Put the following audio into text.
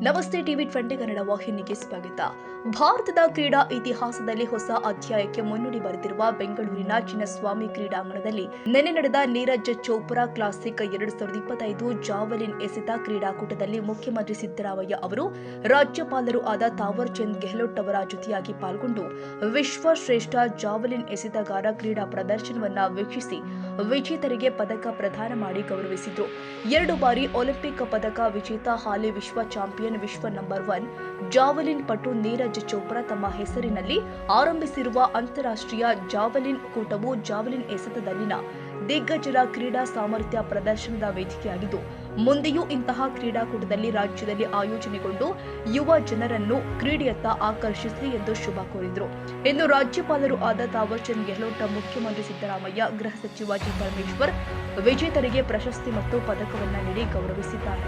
ನಮಸ್ತೆ ಟಿವಿ 20 ಕನ್ನಡ ವಾಹಿನಿಗೆ ಸ್ವಾಗತ. ಭಾರತದ ಕ್ರೀಡಾ ಇತಿಹಾಸದಲ್ಲಿ ಹೊಸ ಅಧ್ಯಾಯಕ್ಕೆ ಮುನ್ನುಡಿ ಬರೆದಿರುವ ಬೆಂಗಳೂರಿನ ಚಿನ್ನಸ್ವಾಮಿ ಕ್ರೀಡಾಂಗಣದಲ್ಲಿ ನಿನ್ನೆ ನಡೆದ ನೀರಜ್ ಚೋಪ್ರಾ ಕ್ಲಾಸಿಕ್ 2025 ಜಾವೆಲಿನ್ ಎಸೆತ ಕ್ರೀಡಾಕೂಟದಲ್ಲಿ ಮುಖ್ಯಮಂತ್ರಿ ಸಿದ್ದರಾಮಯ್ಯ ಅವರು ರಾಜ್ಯಪಾಲರು ಆದ ತಾವರ್ ಚಂದ್ ಗೆಹ್ಲೋಟ್ ಅವರ ಜೊತೆಯಾಗಿ ಪಾಲ್ಗೊಂಡು ವಿಶ್ವ ಶ್ರೇಷ್ಠ ಜಾವೆಲಿನ್ ಎಸೆತಗಾರ ಕ್ರೀಡಾ ಪ್ರದರ್ಶನವನ್ನ ವೀಕ್ಷಿಸಿ ವಿಜೇತರಿಗೆ ಪದಕ ಪ್ರದಾನ ಮಾಡಿ ಗೌರವಿಸಿದರು. 2 ಬಾರಿ ಒಲಿಂಪಿಕ್ ಪದಕ ವಿಜೇತ ಹಾಲಿ ವಿಶ್ವ ಚಾಂಪಿಯನ್ ವಿಶ್ವ ನಂಬರ್ 1 ಜಾವೆಲಿನ್ ಪಟು ನೀರಜ್ ಚೋಪ್ರಾ ತಮ್ಮ ಹೆಸರಿನಲ್ಲಿ ಆರಂಭಿಸಿರುವ ಅಂತಾರಾಷ್ಟ್ರೀಯ ಜಾವೆಲಿನ್ ಕೂಟವು ಜಾವೆಲಿನ್ ಎಸೆತದಲ್ಲಿನ ದಿಗ್ಗಜರ ಕ್ರೀಡಾ ಸಾಮರ್ಥ್ಯ ಪ್ರದರ್ಶನದ ವೇದಿಕೆಯಾಗಿದ್ದು, ಮುಂದೆಯೂ ಇಂತಹ ಕ್ರೀಡಾಕೂಟದಲ್ಲಿ ರಾಜ್ಯದಲ್ಲಿ ಆಯೋಜನೆಗೊಂಡು ಯುವ ಜನರನ್ನು ಕ್ರೀಡೆಯತ್ತ ಆಕರ್ಷಿಸಲಿ ಎಂದು ಶುಭ ಕೋರಿದರು. ಇನ್ನು ರಾಜ್ಯಪಾಲರು ಆದ ತಾವರ್ ಚಂದ್ ಗೆಹ್ಲೋಟ್, ಮುಖ್ಯಮಂತ್ರಿ ಸಿದ್ದರಾಮಯ್ಯ, ಗೃಹ ಸಚಿವ ಜಿ. ಪರಮೇಶ್ವರ್ ವಿಜೇತರಿಗೆ ಪ್ರಶಸ್ತಿ ಮತ್ತು ಪದಕವನ್ನು ನೀಡಿ ಗೌರವಿಸಿದ್ದಾರೆ.